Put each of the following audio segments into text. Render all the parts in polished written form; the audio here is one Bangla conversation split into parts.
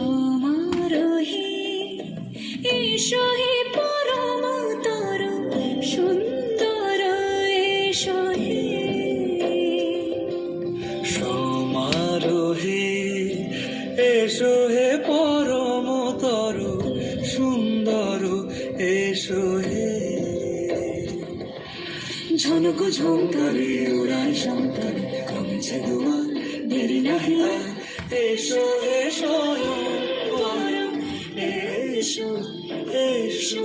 সমারোহে এসো হে পরমতর সুন্দর এসো হে। সমারোহে এসো হে পরমতর সুন্দর এসো হে। ঝনক ঝঙ্কারে উড়ায় সন্তারে কমেছে দুয়ার দেরি নাহি আর। এসো এসো এসো এসো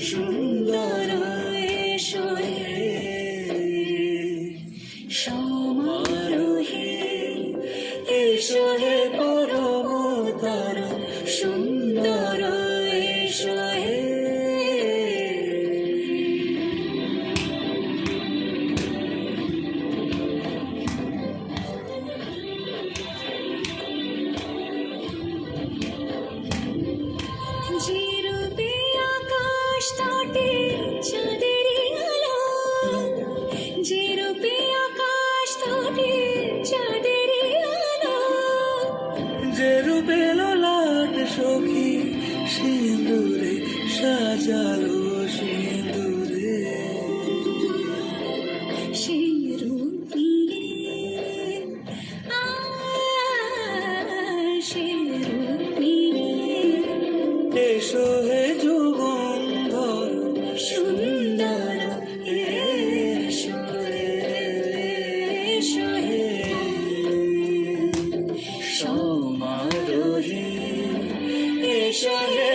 সুন্দর এসো হে। সমারোহে এসো হে পরমতর সুন্দর এসো হে। যে রূপে আকাশ তটে চাঁদেরই আলো, যে রূপে আকাশ তটে চাঁদেরই আলো, যে রূপে ললাট সখী সিঁদুরে সাজালো সিঁদুরে। সেই রূপ নিয়ে সেই রূপ নিয়ে এসো হে যুগন্ধর সুন্দর এসো এসো হে। সমারোহে এসো হে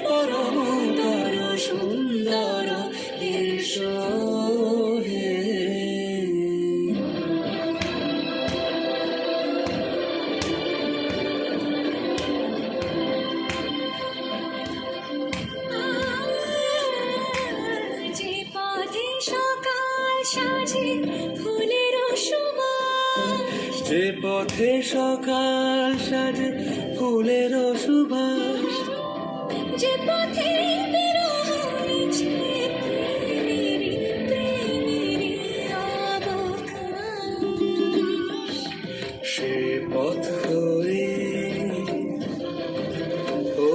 পরমতর সুন্দর এসো হে। যে পথে সকাল সাজে ফুলের সুবাস, যে পথে সকাল সাজে ফুলের সুবাস, যে পথে বিরহ মিছে প্রেমেরই প্রেমেরই অবকাশ, সে পথ হয়ে ও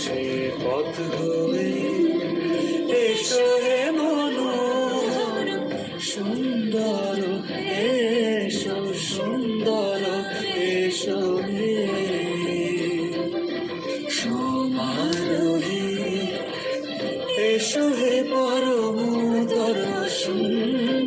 সে পথ হয়ে এসো হে মনোহর সুন্দর এসো সুন্দর এসো হে। সমারোহে এসো হে পরমতর সুন্দর